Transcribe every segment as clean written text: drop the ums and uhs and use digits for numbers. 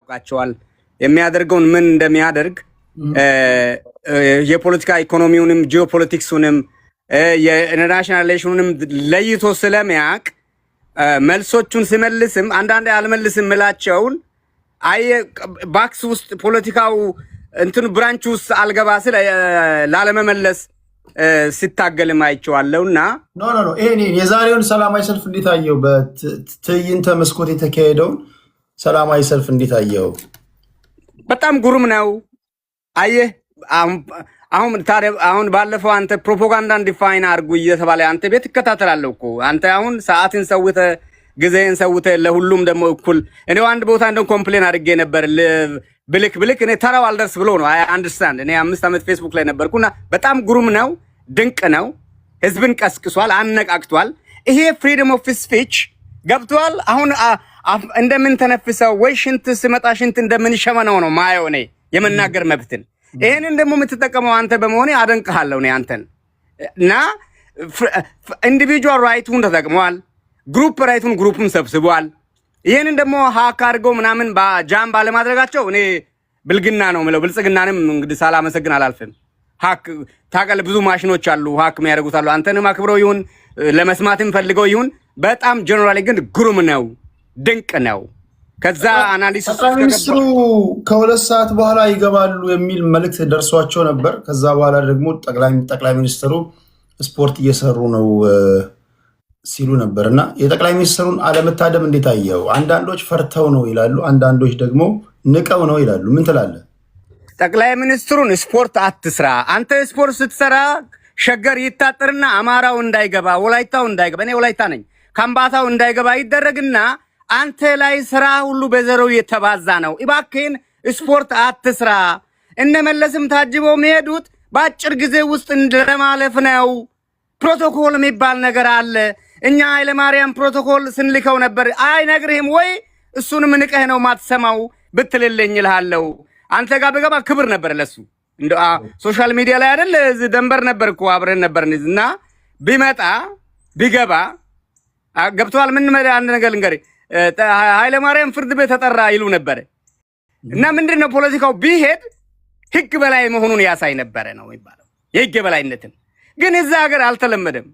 ቃቸዋል የሚያደርገውን ምን እንደሚያደርግ የፖለቲካ ኢኮኖሚውንም ጂኦፖለቲክሱንም የኢንተርናሽናል ሪሌሽኑንም ለይቶ ስለሚያቅ መልሶቹን ሲመልስም አንዳንድ ያልመልስም ምላቸውን አይ ባክስ ውስጥ ፖለቲካው እንትን ብራንች ውስጥ አልገባ ስለ ላለመመለስ ሲታገልም አይቼዋለሁና ኖ ይሄ የዛሬውን ሰላማዊ ሰልፍ እንዴት አየው? በትዕይንተ መስኮት የተካሄደውን ሰላማዊ ሰልፍ እንዴት አየው? በጣም ጉሩም ነው። አየህ አሁን ባለፈው አንተ ፕሮፓጋንዳን ዲፋይን አድርጉ እየተባለ አንተ ቤት እከታተላለሁ እኮ አንተ አሁን ሰዓትን ሰውተ ጊዜን ሰውተ ለሁሉም ደግሞ እኩል እኔ አንድ ቦታ እንደው ኮምፕሌን አድርጌ ነበር ብልክ እኔ ተራው አልደርስ ብሎ ነው። አይ አንደርስታንድ እኔ 5 ዓመት ፌስቡክ ላይ ነበርኩና በጣም ጉሩም ነው፣ ድንቅ ነው። ህዝብን ቀስቅሷል፣ አነቃቅቷል። ይሄ ፍሪደም ኦፍ ስፒች ገብቷል። አሁን እንደምን ተነፍሰው ወይ ሽንት ስመጣ ሽንት እንደምን ሸመነው ነው ማየው እኔ የመናገር መብትን። ይሄንን ደግሞ የምትጠቀመው አንተ በመሆኔ አደንቅሃለሁ እኔ አንተን እና ኢንዲቪጁዋል ራይቱን ተጠቅሟል፣ ግሩፕ ራይቱን ግሩፕን ሰብስቧል። ይሄንን ደግሞ ሃክ አድርገው ምናምን ባጃም ባለማድረጋቸው እኔ ብልግና ነው የምለው። ብልጽግናንም እንግዲህ ሳላመሰግን አላልፍም። ሃክ ታቀል ብዙ ማሽኖች አሉ ሃክ የሚያደርጉት አሉ። አንተንም አክብረው ይሁን ለመስማትም ፈልገው ይሁን በጣም ጀነራሊ ግን ግሩም ነው፣ ድንቅ ነው። ከዛ አናሊሲስ ሚኒስትሩ ከሁለት ሰዓት በኋላ ይገባሉ የሚል መልእክት ደርሷቸው ነበር። ከዛ በኋላ ደግሞ ጠቅላይ ሚኒስትሩ ስፖርት እየሰሩ ነው ሲሉ ነበርና የጠቅላይ ሚኒስትሩን አለመታደም እንዴት አየው? አንዳንዶች ፈርተው ነው ይላሉ፣ አንዳንዶች ደግሞ ንቀው ነው ይላሉ። ምን ትላለህ? ጠቅላይ ሚኒስትሩን ስፖርት አትስራ አንተ ስፖርት ስትሰራ ሸገር ይታጠርና አማራው እንዳይገባ ወላይታው እንዳይገባ እኔ ወላይታ ነኝ ካምባታው እንዳይገባ ይደረግና አንተ ላይ ስራ ሁሉ በዘረው የተባዛ ነው። እባክህን ስፖርት አትስራ። እነመለስም ታጅበው የሚሄዱት በአጭር ጊዜ ውስጥ እንደማለፍ ነው። ፕሮቶኮል የሚባል ነገር አለ። እኛ ኃይለማርያም ፕሮቶኮል ስንልከው ነበር። አይነግርህም ወይ? እሱንም ንቀህ ነው ማትሰማው ብትልልኝ እልሃለሁ። አንተ ጋር በገባ ክብር ነበር ለሱ። እንደ ሶሻል ሚዲያ ላይ አይደል ደንበር ነበር እኮ አብረን ነበር እና ቢመጣ ቢገባ ገብቷል። ምን አንድ ነገር ልንገርህ፣ ኃይለማርያም ፍርድ ቤት ተጠራ ይሉ ነበር እና ምንድነው ፖለቲካው ቢሄድ ህግ በላይ መሆኑን ያሳይ ነበር ነው የሚባለው። የህግ በላይነትን ግን እዛ ሀገር አልተለመደም።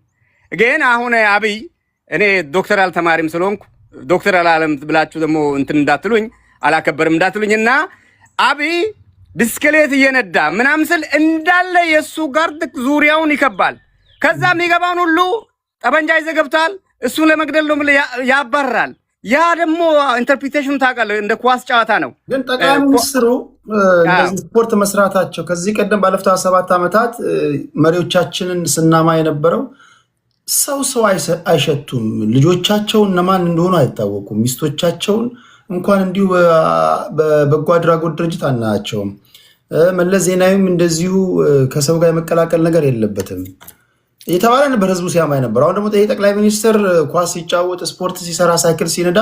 ግን አሁን አብይ እኔ ዶክተር አልተማሪም ስለሆንኩ ዶክተር አላለም ብላችሁ ደግሞ እንትን እንዳትሉኝ አላከበርም እንዳትሉኝና አብይ ብስክሌት እየነዳ ምናምን ስል እንዳለ የሱ ጋርድ ዙሪያውን ይከባል። ከዛ የሚገባውን ሁሉ ጠበንጃ ይዘህ ገብቷል እሱን ለመግደል ነው ያባራል። ያ ደግሞ ኢንተርፕሪቴሽኑ ታውቃለህ እንደ ኳስ ጨዋታ ነው። ግን ጠቅላይ ሚኒስትሩ እንደዚህ ስፖርት መስራታቸው ከዚህ ቀደም ባለፉት 7 ዓመታት መሪዎቻችንን ስናማ የነበረው ሰው አይሸቱም፣ ልጆቻቸውን እነማን እንደሆኑ አይታወቁም፣ ሚስቶቻቸውን እንኳን እንዲሁ በበጎ አድራጎት ድርጅት አናያቸውም። መለስ ዜናዊም እንደዚሁ ከሰው ጋር የመቀላቀል ነገር የለበትም የተባለ ነበር ህዝቡ ሲያማኝ ነበር። አሁን ደግሞ ጠቅላይ ሚኒስትር ኳስ ሲጫወት ስፖርት ሲሰራ ሳይክል ሲነዳ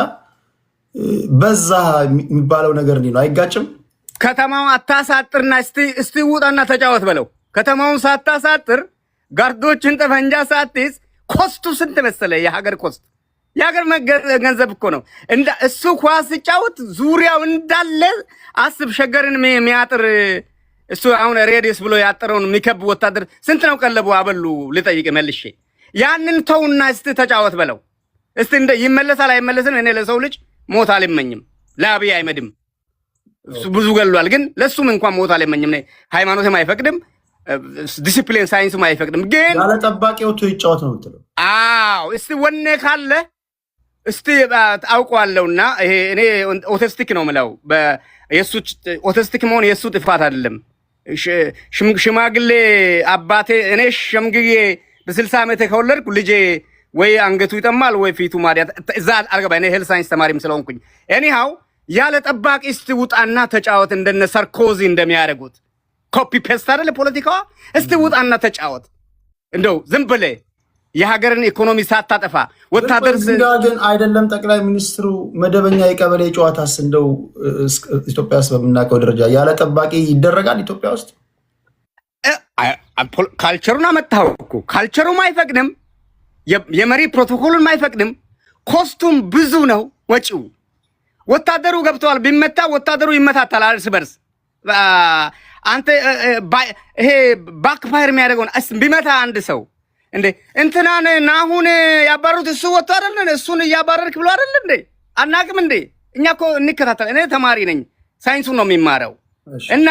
በዛ የሚባለው ነገር እንዴ ነው? አይጋጭም? ከተማው አታሳጥርና እስቲ ውጣና ተጫወት በለው። ከተማውን ሳታሳጥር ጋርዶችን ጠፈንጃ ሳትይዝ ኮስቱ ስንት መሰለ? የሀገር ኮስት የሀገር ገንዘብ እኮ ነው። እሱ ኳስ ሲጫወት ዙሪያው እንዳለ አስብ። ሸገርን የሚያጥር እሱ አሁን ሬዲየስ ብሎ ያጠረውን የሚከብ ወታደር ስንት ነው ቀለቡ አበሉ? ልጠይቅ መልሼ። ያንን ተውና እስቲ ተጫወት በለው። እስቲ ይመለሳል አይመለስም? እኔ ለሰው ልጅ ሞት አልመኝም። ለአብይ አይመድም ብዙ ገሏል፣ ግን ለሱም እንኳን ሞት አልመኝም። ሃይማኖትም አይፈቅድም፣ ዲሲፕሊን ሳይንስም አይፈቅድም። ግን ያለ ጠባቂው ይጫወት ነው የምትለው? አዎ እስቲ ወኔ ካለ እስቲ አውቀዋለሁና ይሄ እኔ ኦቲስቲክ ነው የምለው። የሱ ኦቲስቲክ መሆን የሱ ጥፋት አይደለም። ሽማግሌ አባቴ እኔ ሸምግዬ በ60 ዓመት ከወለድኩ ልጄ ወይ አንገቱ ይጠማል ወይ ፊቱ ማዲያ እዛ አልገባ። እኔ ሄልት ሳይንስ ተማሪም ስለሆንኩኝ ኤኒሃው ያለ ጠባቂ እስቲ ውጣና ተጫወት። እንደነ ሳርኮዚ እንደሚያደርጉት ኮፒ ፔስት አይደለ ፖለቲካዋ። እስቲ ውጣና ተጫወት እንደው ዝም ብለህ የሀገርን ኢኮኖሚ ሳታጠፋ ወታደር ግን አይደለም። ጠቅላይ ሚኒስትሩ መደበኛ የቀበሌ ጨዋታስ እንደው ኢትዮጵያ ውስጥ በምናውቀው ደረጃ ያለ ጠባቂ ይደረጋል? ኢትዮጵያ ውስጥ ካልቸሩን አመጣው እኮ ካልቸሩም አይፈቅድም፣ የመሪ ፕሮቶኮሉን አይፈቅድም። ኮስቱም ብዙ ነው ወጪው። ወታደሩ ገብቷል። ቢመታ ወታደሩ ይመታታል እርስ በርስ። አንተ ይሄ ባክፋየር የሚያደርገውን ቢመታ አንድ ሰው እንዴ እንትናን ናሁን ያባሩት እሱ ወጥቶ አይደል? እሱን እያባረርክ ብሎ አይደል እንዴ? አናቅም እንዴ? እኛ እኮ እንከታተል። እኔ ተማሪ ነኝ፣ ሳይንሱን ነው የሚማረው። እና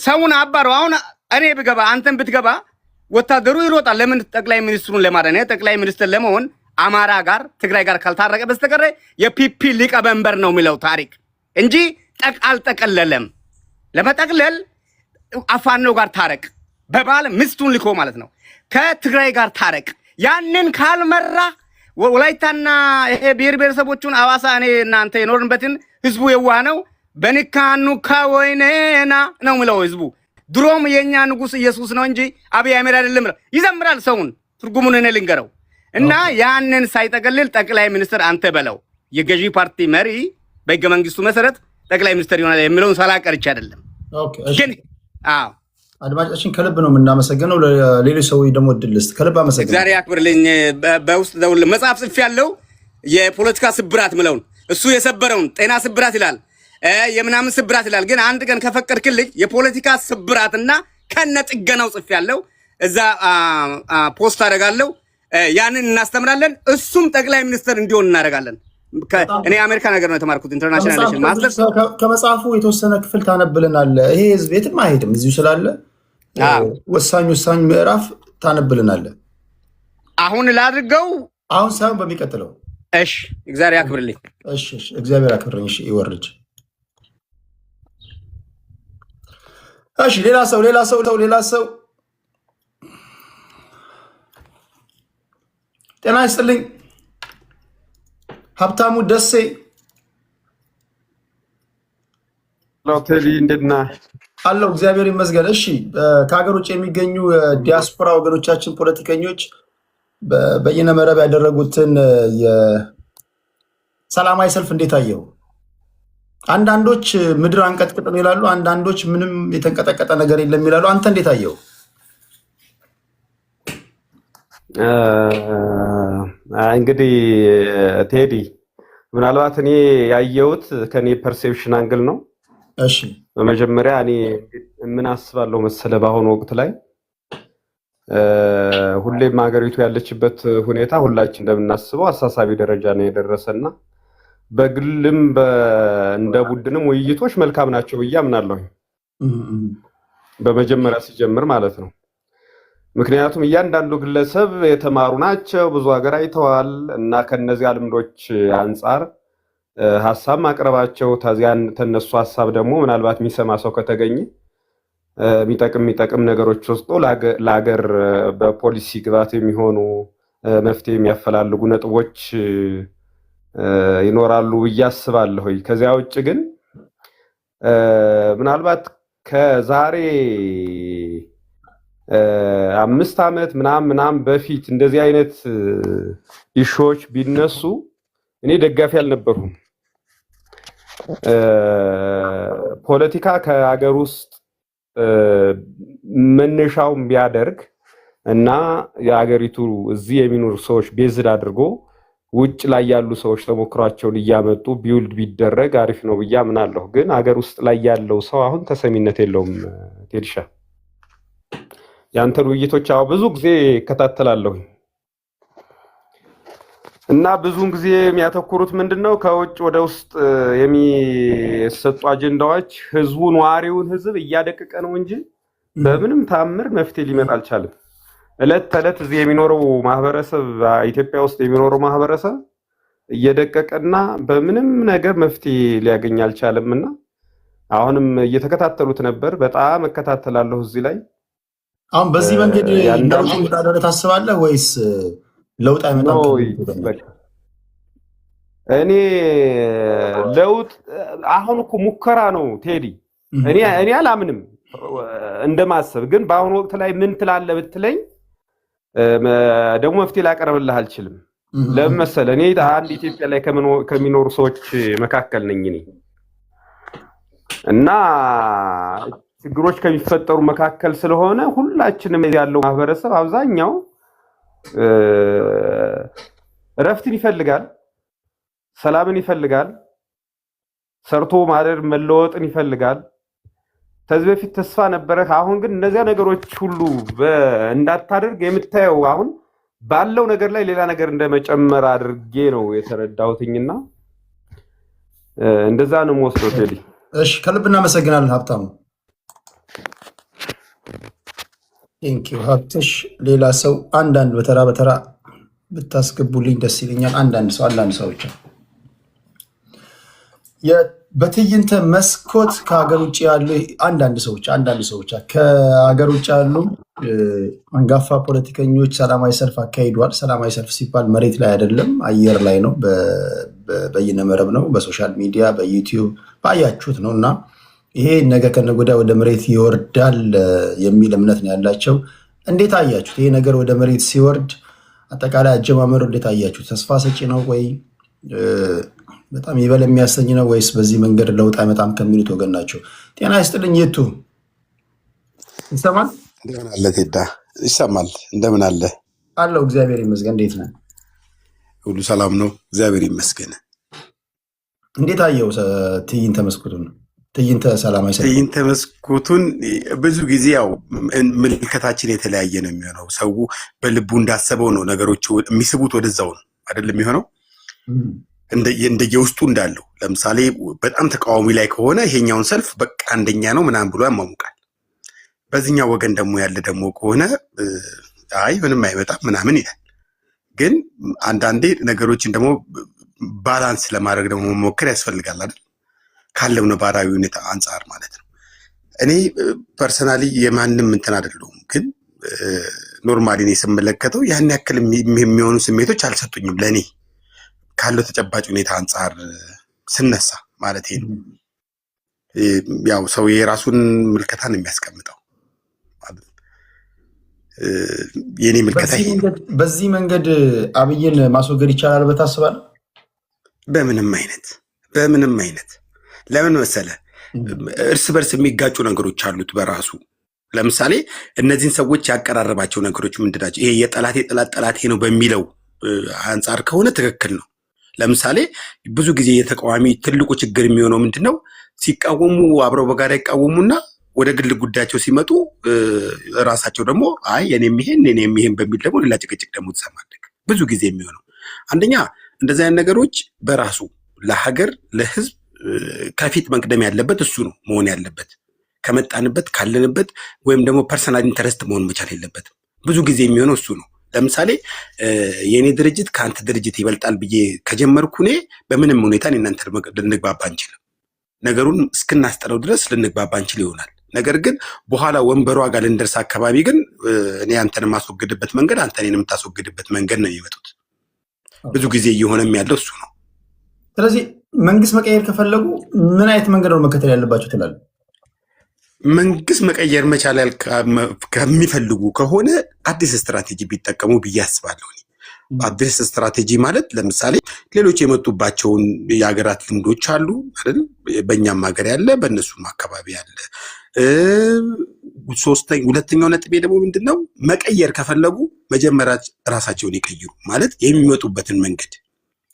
ሰውን አባረው። አሁን እኔ ብገባ አንተን ብትገባ ወታደሩ ይሮጣል። ለምን? ጠቅላይ ሚኒስትሩን ለማዳን። ጠቅላይ ሚኒስትር ለመሆን አማራ ጋር ትግራይ ጋር ካልታረቀ በስተቀር የፒፒ ሊቀመንበር ነው የሚለው ታሪክ እንጂ አልጠቀለለም። ለመጠቅለል አፋኖ ጋር ታረቅ፣ በባል ምስቱን ልኮ ማለት ነው። ከትግራይ ጋር ታረቅ። ያንን ካልመራ ወላይታና ይሄ ብሔር ብሔረሰቦቹን አዋሳ እኔ እናንተ የኖርንበትን ህዝቡ የዋህ ነው። በንካኑ ከወይኔና ነው የሚለው ህዝቡ። ድሮም የኛ ንጉስ ኢየሱስ ነው እንጂ አብይ አህመድ አይደለም። ይዘምራል ሰውን ትርጉሙን እኔ ልንገረው እና ያንን ሳይጠቀልል ጠቅላይ ሚኒስትር አንተ በለው። የገዢ ፓርቲ መሪ በህገ መንግስቱ መሰረት ጠቅላይ ሚኒስትር ይሆናል የሚለውን ሳላቀርች አይደለም። ግን አድማጫችን ከልብ ነው የምናመሰግነው። ለሌሎች ሰዎች ደግሞ እድል ከልብ አመሰግናለሁ። እግዚአብሔር ያክብርልኝ። በውስጥ ደውል መጽሐፍ ጽፌ ያለው የፖለቲካ ስብራት ምለውን እሱ የሰበረውን ጤና ስብራት ይላል፣ የምናምን ስብራት ይላል። ግን አንድ ቀን ከፈቀድክልኝ የፖለቲካ ስብራትና ከነ ጥገናው ጽፌ ያለው እዛ ፖስት አደርጋለሁ። ያንን እናስተምራለን። እሱም ጠቅላይ ሚኒስትር እንዲሆን እናደርጋለን። እኔ አሜሪካ ነገር ነው የተማርኩት፣ ኢንተርናሽናል ሪሌሽን ማስተርስ። ከመጽሐፉ የተወሰነ ክፍል ታነብልናል። ይሄ ህዝብ የትም አይሄድም፣ እዚሁ ስላለ ወሳኝ ምዕራፍ ታነብልናል። አሁን ላድርገው? አሁን ሳይሆን በሚቀጥለው። እሺ፣ እግዚአብሔር ያክብርልኝ። እሺ፣ እግዚአብሔር ያክብርልኝ። እሺ፣ ይወርድ። እሺ፣ ሌላ ሰው ጤና ይስጥልኝ። ሀብታሙ ደሴ ቴዲ እንዴት ነህ? አለው እግዚአብሔር ይመስገን። እሺ፣ ከሀገር ውጭ የሚገኙ ዲያስፖራ ወገኖቻችን ፖለቲከኞች በየነ መረብ ያደረጉትን የሰላማዊ ሰልፍ እንዴት አየው? አንዳንዶች ምድር አንቀጥቅጥን ይላሉ፣ አንዳንዶች ምንም የተንቀጠቀጠ ነገር የለም ይላሉ። አንተ እንዴት አየው? እንግዲህ ቴዲ ምናልባት እኔ ያየሁት ከኔ ፐርሴፕሽን አንግል ነው። እሺ፣ በመጀመሪያ እኔ ምን አስባለሁ መሰለ፣ በአሁኑ ወቅት ላይ ሁሌም ሀገሪቱ ያለችበት ሁኔታ ሁላችን እንደምናስበው አሳሳቢ ደረጃ ነው የደረሰና በግልም እንደ ቡድንም ውይይቶች መልካም ናቸው ብዬ አምናለሁ። በመጀመሪያ ሲጀምር ማለት ነው። ምክንያቱም እያንዳንዱ ግለሰብ የተማሩ ናቸው፣ ብዙ ሀገር አይተዋል እና ከነዚያ ልምዶች አንጻር ሀሳብ ማቅረባቸው ተነሱ ሀሳብ ደግሞ ምናልባት የሚሰማ ሰው ከተገኘ የሚጠቅም ነገሮች ወስዶ ለሀገር በፖሊሲ ግብዓት የሚሆኑ መፍትሄ የሚያፈላልጉ ነጥቦች ይኖራሉ ብዬ አስባለሁ። ከዚያ ውጭ ግን ምናልባት ከዛሬ 5 ዓመት ምናምን በፊት እንደዚህ አይነት ኢሹዎች ቢነሱ እኔ ደጋፊ አልነበርኩም። ፖለቲካ ከሀገር ውስጥ መነሻውን ቢያደርግ እና የሀገሪቱ እዚህ የሚኖሩ ሰዎች ቤዝድ አድርጎ ውጭ ላይ ያሉ ሰዎች ተሞክሯቸውን እያመጡ ቢውልድ ቢደረግ አሪፍ ነው ብዬ አምናለሁ። ግን ሀገር ውስጥ ላይ ያለው ሰው አሁን ተሰሚነት የለውም። ቴዲሻ ያንተን ውይይቶች ብዙ ጊዜ እከታተላለሁ እና ብዙውን ጊዜ የሚያተኩሩት ምንድነው ከውጭ ወደ ውስጥ የሚሰጡ አጀንዳዎች ህዝቡ ነዋሪውን ህዝብ እያደቀቀ ነው እንጂ በምንም ታምር መፍትሄ ሊመጣ አልቻለም። እለት ተለት እዚህ የሚኖረው ማህበረሰብ ኢትዮጵያ ውስጥ የሚኖረው ማህበረሰብ እየደቀቀና በምንም ነገር መፍትሄ ሊያገኝ አልቻለምና አሁንም እየተከታተሉት ነበር። በጣም እከታተላለሁ እዚህ ላይ። አሁን በዚህ መንገድ ለውጥ ይመጣል ታስባለህ ወይስ ለውጥ አይመጣም? እኔ ለውጥ አሁን እኮ ሙከራ ነው ቴዲ። እኔ አላምንም እንደማሰብ። ግን በአሁኑ ወቅት ላይ ምን ትላለህ ብትለኝ ደግሞ መፍትሄ ላቀርብልህ አልችልም። ለምን መሰለህ? እኔ አንድ ኢትዮጵያ ላይ ከሚኖሩ ሰዎች መካከል ነኝ እኔ እና ችግሮች ከሚፈጠሩ መካከል ስለሆነ ሁላችንም ያለው ማህበረሰብ አብዛኛው እረፍትን ይፈልጋል፣ ሰላምን ይፈልጋል፣ ሰርቶ ማደር መለወጥን ይፈልጋል። ከዚህ በፊት ተስፋ ነበረ። አሁን ግን እነዚያ ነገሮች ሁሉ እንዳታደርግ የምታየው አሁን ባለው ነገር ላይ ሌላ ነገር እንደመጨመር አድርጌ ነው የተረዳሁትኝና እንደዛ ነው የምወስደው። ቴዲ እሺ፣ ከልብ እናመሰግናለን ሀብታሙ። ቴንኪው ሀብትሽ። ሌላ ሰው አንዳንድ በተራ በተራ ብታስገቡልኝ ደስ ይለኛል። አንዳንድ ሰው ብቻ በትዕይንተ መስኮት ከሀገር ውጭ ያሉ አንዳንድ ሰዎች ከሀገር ውጭ ያሉ አንጋፋ ፖለቲከኞች ሰላማዊ ሰልፍ አካሂዷል። ሰላማዊ ሰልፍ ሲባል መሬት ላይ አይደለም፣ አየር ላይ ነው፣ በይነመረብ ነው፣ በሶሻል ሚዲያ በዩቲዩብ ባያችሁት ነው። እና ይሄ ነገ ከነገ ወዲያ ወደ መሬት ይወርዳል የሚል እምነት ነው ያላቸው። እንዴት አያችሁት? ይሄ ነገር ወደ መሬት ሲወርድ አጠቃላይ አጀማመሩ እንዴት አያችሁት? ተስፋ ሰጪ ነው ወይ በጣም ይበል የሚያሰኝ ነው ወይስ በዚህ መንገድ ለውጥ አይመጣም ከሚሉት ወገን ናቸው? ጤና ይስጥልኝ። የቱ ይሰማል? እንደምን አለ ቴዳ? ይሰማል። እንደምን አለ? አለው እግዚአብሔር ይመስገን። እንዴት ነህ? ሁሉ ሰላም ነው፣ እግዚአብሔር ይመስገን። እንዴት አየው ትዕይንተ መስኮቱን? ትዕይንተ ሰላማዊ ሰልፍ ትዕይንተ መስኮቱን ብዙ ጊዜ ያው ምልከታችን የተለያየ ነው የሚሆነው። ሰው በልቡ እንዳሰበው ነው ነገሮች የሚስቡት፣ ወደዛው ነው አይደለም የሚሆነው እንደየውስጡ እንዳለው። ለምሳሌ በጣም ተቃዋሚ ላይ ከሆነ ይሄኛውን ሰልፍ በቃ አንደኛ ነው ምናምን ብሎ ያሟሙቃል። በዚህኛው ወገን ደግሞ ያለ ደግሞ ከሆነ አይ ምንም አይመጣም ምናምን ይላል። ግን አንዳንዴ ነገሮችን ደግሞ ባላንስ ለማድረግ ደግሞ መሞከር ያስፈልጋል አይደል? ካለው ነባራዊ ሁኔታ አንጻር ማለት ነው። እኔ ፐርሰናሊ የማንም እንትን አይደለሁም፣ ግን ኖርማሊ እኔ ስመለከተው ያን ያክል የሚሆኑ ስሜቶች አልሰጡኝም ለእኔ ካለው ተጨባጭ ሁኔታ አንጻር ስነሳ ማለት ነው። ያው ሰው የራሱን ምልከታን የሚያስቀምጠው የኔ ምልከታ በዚህ መንገድ አብይን ማስወገድ ይቻላል በታስባል? በምንም አይነት ለምን መሰለ እርስ በርስ የሚጋጩ ነገሮች አሉት በራሱ። ለምሳሌ እነዚህን ሰዎች ያቀራረባቸው ነገሮች ምንድናቸው? ይሄ የጠላቴ ጠላቴ ነው በሚለው አንጻር ከሆነ ትክክል ነው። ለምሳሌ ብዙ ጊዜ የተቃዋሚ ትልቁ ችግር የሚሆነው ምንድነው? ሲቃወሙ አብረው በጋራ ይቃወሙና ወደ ግል ጉዳያቸው ሲመጡ ራሳቸው ደግሞ አይ የኔም ይሄን በሚል ደግሞ ሌላ ጭቅጭቅ ደግሞ ትሰማለህ። ብዙ ጊዜ የሚሆነው አንደኛ እንደዚህ አይነት ነገሮች በራሱ ለሀገር ለህዝብ ከፊት መቅደም ያለበት እሱ ነው መሆን ያለበት። ከመጣንበት ካለንበት ወይም ደግሞ ፐርሰናል ኢንተረስት መሆን መቻል የለበትም። ብዙ ጊዜ የሚሆነው እሱ ነው። ለምሳሌ የኔ ድርጅት ከአንተ ድርጅት ይበልጣል ብዬ ከጀመርኩ እኔ በምንም ሁኔታ እናንተ ልንግባባ አንችልም። ነገሩን እስክናስጠረው ድረስ ልንግባባ እንችል ይሆናል። ነገር ግን በኋላ ወንበሯ ጋር ልንደርስ አካባቢ ግን እኔ አንተን የማስወግድበት መንገድ አንተ እኔን የምታስወግድበት መንገድ ነው የሚመጡት። ብዙ ጊዜ እየሆነም ያለው እሱ ነው። ስለዚህ መንግስት መቀየር ከፈለጉ ምን አይነት መንገድ ነው መከተል ያለባቸው ትላለህ? መንግስት መቀየር መቻል ከሚፈልጉ ከሆነ አዲስ ስትራቴጂ ቢጠቀሙ ብዬ አስባለሁ። አዲስ ስትራቴጂ ማለት ለምሳሌ ሌሎች የመጡባቸውን የሀገራት ልምዶች አሉ አይደል? በእኛም ሀገር ያለ በእነሱም አካባቢ ያለ። ሁለተኛው ነጥቤ ደግሞ ምንድነው? መቀየር ከፈለጉ መጀመሪያ ራሳቸውን ይቀይሩ ማለት የሚመጡበትን መንገድ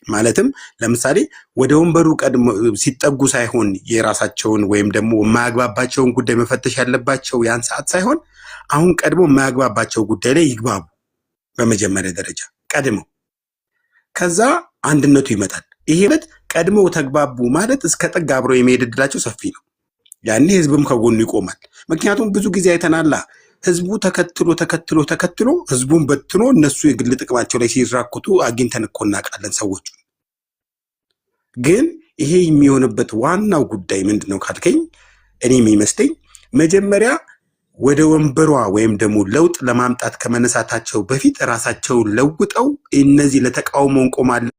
ማለትም ለምሳሌ ወደ ወንበሩ ቀድሞ ሲጠጉ ሳይሆን የራሳቸውን ወይም ደግሞ የማያግባባቸውን ጉዳይ መፈተሽ ያለባቸው ያን ሰዓት ሳይሆን አሁን ቀድሞ የማያግባባቸው ጉዳይ ላይ ይግባቡ በመጀመሪያ ደረጃ ቀድመው። ከዛ አንድነቱ ይመጣል። ይሄ ማለት ቀድመው ተግባቡ ማለት እስከ ጥግ አብረው የመሄድ ዕድላቸው ሰፊ ነው። ያኔ ህዝብም ከጎኑ ይቆማል። ምክንያቱም ብዙ ጊዜ አይተናላ ህዝቡ ተከትሎ ህዝቡን በትኖ እነሱ የግል ጥቅማቸው ላይ ሲራኮቱ አግኝተን እኮ እናውቃለን ሰዎቹ። ግን ይሄ የሚሆንበት ዋናው ጉዳይ ምንድነው ካልከኝ እኔ የሚመስለኝ መጀመሪያ ወደ ወንበሯ ወይም ደግሞ ለውጥ ለማምጣት ከመነሳታቸው በፊት ራሳቸውን ለውጠው እነዚህ ለተቃውሞ እንቆማለን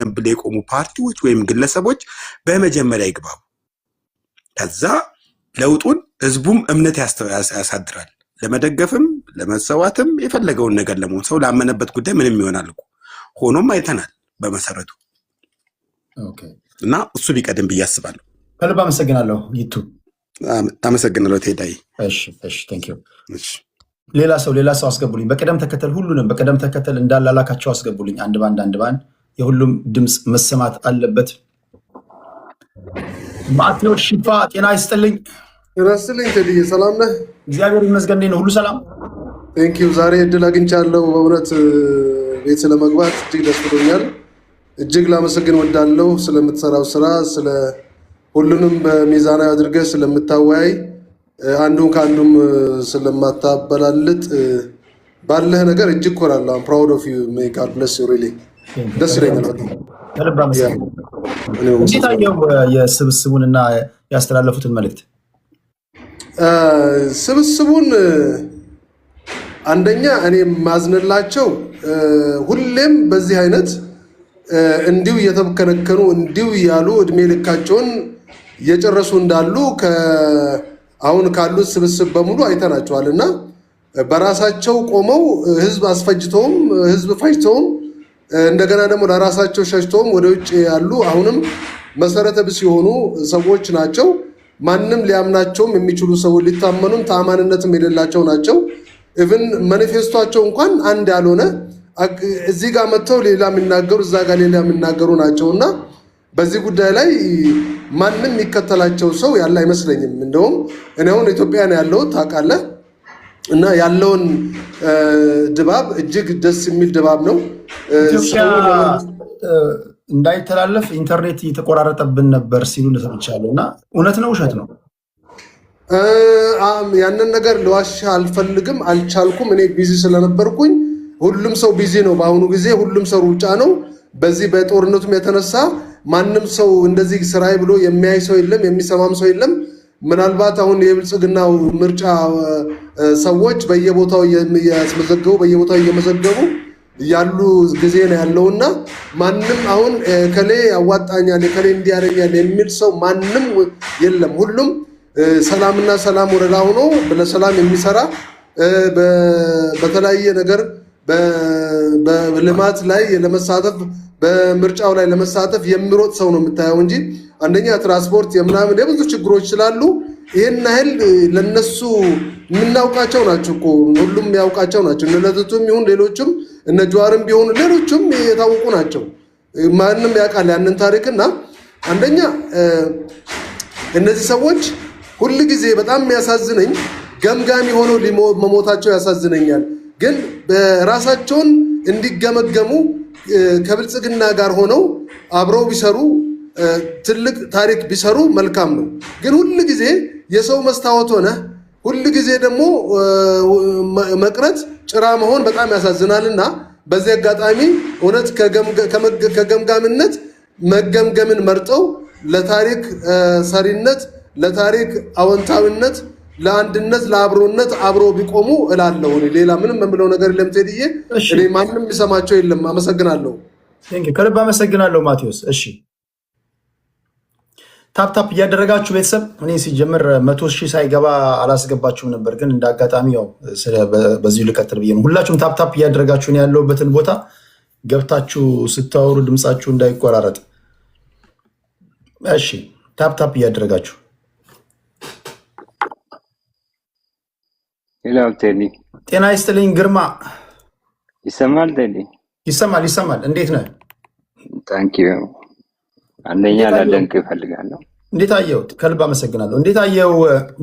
ብለው የቆሙ ፓርቲዎች ወይም ግለሰቦች በመጀመሪያ ይግባቡ። ከዛ ለውጡን ህዝቡም እምነት ያሳድራል። ለመደገፍም ለመሰዋትም የፈለገውን ነገር ለመሆን ሰው ላመነበት ጉዳይ ምንም ይሆናል እኮ። ሆኖም አይተናል በመሰረቱ እና እሱ ቢቀድም ብዬ አስባለሁ። ከልብ አመሰግናለሁ። ይቱ አመሰግናለሁ ቴዳይ። እሺ ቴንክ ዩ። ሌላ ሰው አስገቡልኝ። በቅደም ተከተል ሁሉንም በቅደም ተከተል እንዳላላካቸው አስገቡልኝ። አንድ ባንድ የሁሉም ድምፅ መሰማት አለበት። ማቴዎስ ሽፋ ጤና ይስጥልኝ። ራስልኝ ተድዬ ሰላም ነህ? እግዚአብሔር ይመስገን ነው፣ ሁሉ ሰላም። ቴንኪው። ዛሬ እድል አግኝቻለሁ። በእውነት ቤት ስለመግባት እጅግ ደስ ብሎኛል። እጅግ ላመሰግን ወዳለሁ ስለምትሰራው ስራ፣ ስለ ሁሉንም በሚዛናዊ አድርገህ ስለምታወያይ፣ አንዱን ከአንዱም ስለማታበላልጥ ባለህ ነገር እጅግ ኮራለሁ። አም ፕራውድ ኦፍ ዩ ሜይ ጋድ ብለስ ዩ ሪሊ ደስ ይለኛል በጣም ከልብ አመሰግናለሁ። እንዴት አየው የስብስቡንና ያስተላለፉትን መልእክት? ስብስቡን አንደኛ እኔ ማዝንላቸው ሁሌም በዚህ አይነት እንዲሁ እየተከነከኑ እንዲሁ እያሉ እድሜ ልካቸውን እየጨረሱ እንዳሉ አሁን ካሉት ስብስብ በሙሉ አይተናቸዋል እና በራሳቸው ቆመው ህዝብ አስፈጅተውም ህዝብ ፈጅተውም እንደገና ደግሞ ለራሳቸው ሸሽተውም ወደ ውጭ ያሉ አሁንም መሰረተ ቢስ የሆኑ ሰዎች ናቸው። ማንም ሊያምናቸውም የሚችሉ ሰዎች ሊታመኑም ተአማንነትም የሌላቸው ናቸው። ኢቭን ማኒፌስቷቸው እንኳን አንድ ያልሆነ እዚህ ጋር መጥተው ሌላ የሚናገሩ እዛ ጋር ሌላ የሚናገሩ ናቸው እና በዚህ ጉዳይ ላይ ማንም የሚከተላቸው ሰው ያለ አይመስለኝም። እንደውም እኔ አሁን ኢትዮጵያ ነው ያለሁት ታውቃለህ፣ እና ያለውን ድባብ እጅግ ደስ የሚል ድባብ ነው። ኢትዮጵያ እንዳይተላለፍ ኢንተርኔት እየተቆራረጠብን ነበር ሲሉ ሰምቻለሁ እና እውነት ነው ውሸት ነው? ያንን ነገር ልዋሽ አልፈልግም፣ አልቻልኩም። እኔ ቢዚ ስለነበርኩኝ ሁሉም ሰው ቢዚ ነው። በአሁኑ ጊዜ ሁሉም ሰው ሩጫ ነው። በዚህ በጦርነቱም የተነሳ ማንም ሰው እንደዚህ ስራዬ ብሎ የሚያይ ሰው የለም፣ የሚሰማም ሰው የለም። ምናልባት አሁን የብልጽግናው ምርጫ ሰዎች በየቦታው እያስመዘገቡ በየቦታው እየመዘገቡ ያሉ ጊዜ ነው ያለውና ማንም አሁን ከሌ ያዋጣኛል ከሌ እንዲያረኛል የሚል ሰው ማንም የለም። ሁሉም ሰላምና ሰላም ወረዳ ሆኖ ለሰላም የሚሰራ በተለያየ ነገር በልማት ላይ ለመሳተፍ በምርጫው ላይ ለመሳተፍ የሚሮጥ ሰው ነው የምታየው እንጂ አንደኛ ትራንስፖርት የምናምን የብዙ ችግሮች ስላሉ ይሄን ያህል ለነሱ የምናውቃቸው ናቸው እኮ ሁሉም ያውቃቸው ናቸው። እነ ለትቱም ይሁን ሌሎችም እነ ጀዋርም ቢሆኑ ሌሎችም የታወቁ ናቸው። ማንም ያውቃል ያንን ታሪክና አንደኛ እነዚህ ሰዎች ሁል ጊዜ በጣም የሚያሳዝነኝ ገምጋሚ ሆነው መሞታቸው ያሳዝነኛል። ግን በራሳቸውን እንዲገመገሙ ከብልጽግና ጋር ሆነው አብረው ቢሰሩ ትልቅ ታሪክ ቢሰሩ መልካም ነው። ግን ሁል ጊዜ የሰው መስታወት ሆነ ሁል ጊዜ ደግሞ መቅረት ጭራ መሆን በጣም ያሳዝናልና በዚህ አጋጣሚ እውነት ከገምጋምነት መገምገምን መርጠው ለታሪክ ሰሪነት፣ ለታሪክ አዎንታዊነት፣ ለአንድነት፣ ለአብሮነት አብሮ ቢቆሙ እላለሁ። ሌላ ምንም የምለው ነገር የለም ቴዲዬ። እኔ ማንም የሚሰማቸው የለም። አመሰግናለሁ። ከልብ አመሰግናለሁ ማቴዎስ። እሺ ታፕታፕ እያደረጋችሁ ቤተሰብ፣ እኔ ሲጀምር 100,000 ሳይገባ አላስገባችሁም ነበር፣ ግን እንደ አጋጣሚ ያው በዚሁ ልቀጥል ብዬ ነው። ሁላችሁም ታፕታፕ እያደረጋችሁን ያለውበትን ቦታ ገብታችሁ ስታወሩ ድምፃችሁ እንዳይቆራረጥ። እሺ ታፕታፕ እያደረጋችሁ ሌላው ቴዲ ጤና ይስጥልኝ። ግርማ ይሰማል? ቴዲ ይሰማል። እንዴት ነህ? ታንኪዩ። አንደኛ ላደንቅ እፈልጋለሁ። እንዴት አየው? ከልብ አመሰግናለሁ። እንዴት አየው?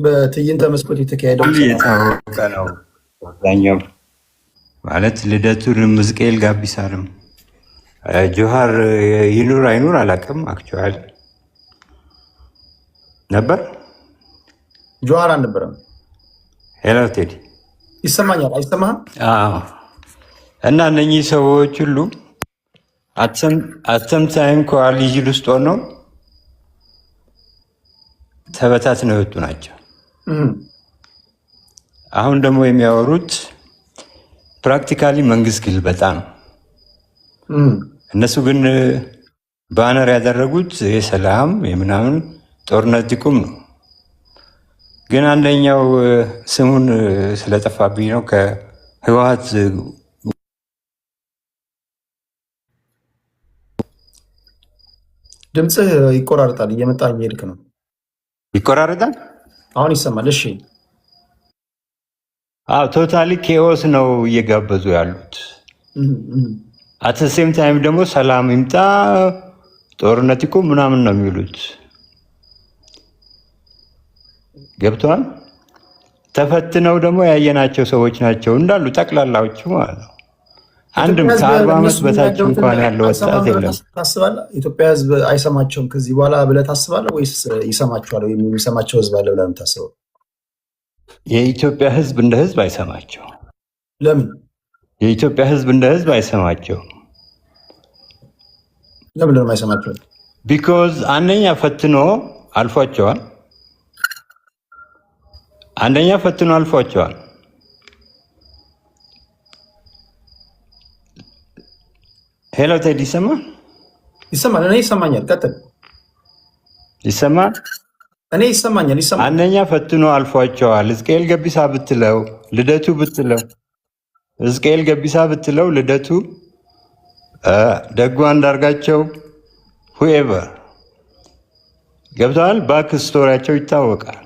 በትዕይንተ መስኮት የተካሄደው የታወቀ ነው። አብዛኛው ማለት ልደቱን ምዝቅኤል ጋቢሳንም ጆሃር ይኑር አይኑር አላውቅም። አክቹዋሊ ነበር ጆሃር አልነበረም። ሄሎ ቴዲ ይሰማኛል? አይሰማህም? እና እነኚህ ሰዎች ሁሉ አተም ታይም ኮአሊዥን ውስጥ ሆነው ተበታትነው የወጡ ናቸው። አሁን ደግሞ የሚያወሩት ፕራክቲካሊ መንግስት ግልበጣ ነው። እነሱ ግን ባነር ያደረጉት የሰላም የምናምን ጦርነት ይቁም ነው። ግን አንደኛው ስሙን ስለጠፋብኝ ነው ከህወሓት ድምፅህ ይቆራረጣል። እየመጣ እየሄድክ ነው። ይቆራረጣል። አሁን ይሰማል። እሺ ቶታሊ ኬኦስ ነው እየጋበዙ ያሉት። አትሴም ታይም ደግሞ ሰላም ይምጣ ጦርነት ይቁም ምናምን ነው የሚሉት። ገብቷል። ተፈትነው ደግሞ ያየናቸው ሰዎች ናቸው እንዳሉ ጠቅላላዎቹ ማለት ነው። አንድም ከ40 ዓመት በታች እንኳን ያለው ወጣት የለም። ታስባለህ? ኢትዮጵያ ህዝብ አይሰማቸውም ከዚህ በኋላ ብለህ ታስባለህ ወይስ ይሰማቸዋል? ወይም የሚሰማቸው ህዝብ አለ ብለህ ነው የምታስበው? የኢትዮጵያ ህዝብ እንደ ህዝብ አይሰማቸው። ለምን? የኢትዮጵያ ህዝብ እንደ ህዝብ አይሰማቸው። ለምን ነው የማይሰማቸው? ቢኮዝ አንደኛ ፈትኖ አልፏቸዋል። ሄሎ ቴዲ ይሰማል? ይሰማል። እኔ ይሰማኛል። ቀጥል። ይሰማል? እኔ ይሰማኛል። አንደኛ ፈትኖ አልፏቸዋል። ሕዝቅኤል ገቢሳ ብትለው ልደቱ ብትለው ሕዝቅኤል ገቢሳ ብትለው ልደቱ ደጉ አንዳርጋቸው ሁኤቨር ገብተዋል። ባክ ስቶሪያቸው ይታወቃል።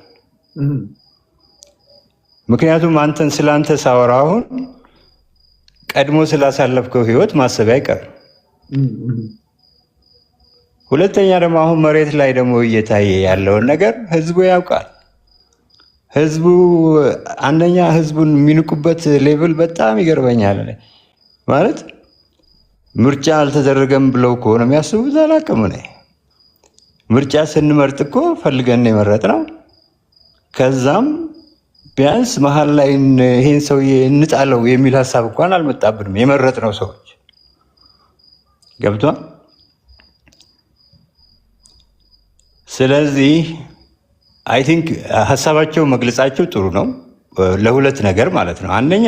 ምክንያቱም አንተን ስላንተ ሳወራ አሁን ቀድሞ ስላሳለፍከው ህይወት ማሰብ አይቀርም። ሁለተኛ ደግሞ አሁን መሬት ላይ ደግሞ እየታየ ያለውን ነገር ህዝቡ ያውቃል። ህዝቡ አንደኛ ህዝቡን የሚንቁበት ሌቭል በጣም ይገርመኛል። ማለት ምርጫ አልተደረገም ብለው ከሆነ የሚያስቡት አላውቅም። ምርጫ ስንመርጥ እኮ ፈልገን የመረጥነው ከዛም ቢያንስ መሀል ላይ ይሄን ሰውዬ እንጣለው የሚል ሀሳብ እንኳን አልመጣብንም። የመረጥነው ሰዎች ገብቷል። ስለዚህ አይ ቲንክ ሀሳባቸው መግለጻቸው ጥሩ ነው ለሁለት ነገር ማለት ነው። አንደኛ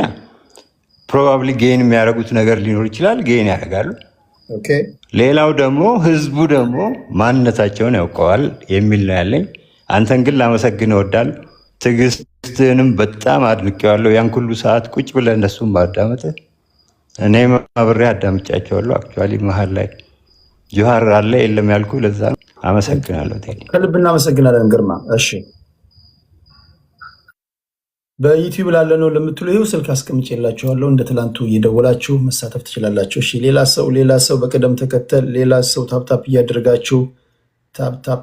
ፕሮባብሊ ጌን የሚያደርጉት ነገር ሊኖር ይችላል፣ ጌን ያደርጋሉ። ሌላው ደግሞ ህዝቡ ደግሞ ማንነታቸውን ያውቀዋል የሚል ነው ያለኝ። አንተን ግን ላመሰግን እወዳለሁ። ትዕግስትንም በጣም አድንቄዋለሁ። ያን ሁሉ ሰዓት ቁጭ ብለህ እነሱን ማዳመጥ እኔም አብሬ አዳምጫቸዋለሁ። አክቹዋሊ መሀል ላይ ጆሃር አለ የለም ያልኩ ለዛ ነው። አመሰግናለሁ ቴዲ፣ ከልብ እናመሰግናለን ግርማ። እሺ በዩቲዩብ ላለ ነው ለምትሉ ይኸው ስልክ አስቀምጬላችኋለሁ። እንደ ትላንቱ እየደወላችሁ መሳተፍ ትችላላችሁ። እሺ ሌላ ሰው በቅደም ተከተል ሌላ ሰው ታፕታፕ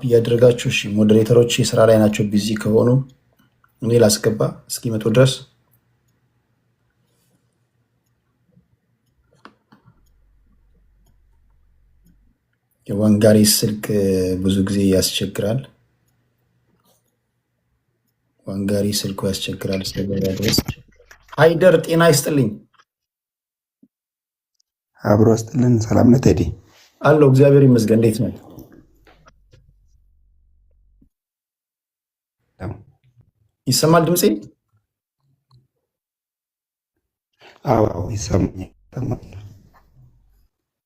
እያደረጋችሁ እሺ ሞዴሬተሮች የስራ ላይ ናቸው። ቢዚ ከሆኑ እኔ ላስገባ እስኪመጡ ድረስ። የዋንጋሪ ስልክ ብዙ ጊዜ ያስቸግራል። ዋንጋሪ ስልኩ ያስቸግራል። ስለገባ ድረስ ሃይደር ጤና ይስጥልኝ። አብሮ ይስጥልን። ሰላም ነህ ቴዲ? አለው እግዚአብሔር ይመስገን። እንዴት ነው? ይሰማል ድምፄ? አዎ ይሰማል።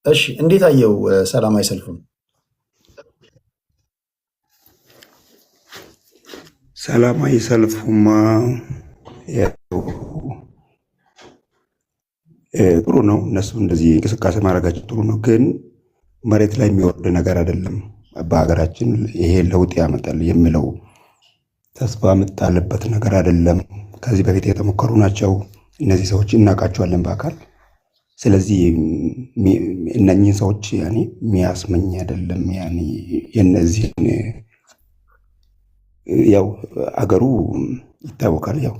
እሺ እንዴት አየው ሰላማዊ ሰልፉን? ሰላማዊ ሰልፉማ ጥሩ ነው። እነሱ እንደዚህ እንቅስቃሴ ማድረጋቸው ጥሩ ነው፣ ግን መሬት ላይ የሚወርድ ነገር አይደለም። በሀገራችን ይሄ ለውጥ ያመጣል የሚለው ተስፋ የምጣልበት ነገር አይደለም። ከዚህ በፊት የተሞከሩ ናቸው። እነዚህ ሰዎች እናውቃቸዋለን በአካል። ስለዚህ እነኚህ ሰዎች የሚያስመኝ አይደለም። የነዚህን ያው አገሩ ይታወቃል ያው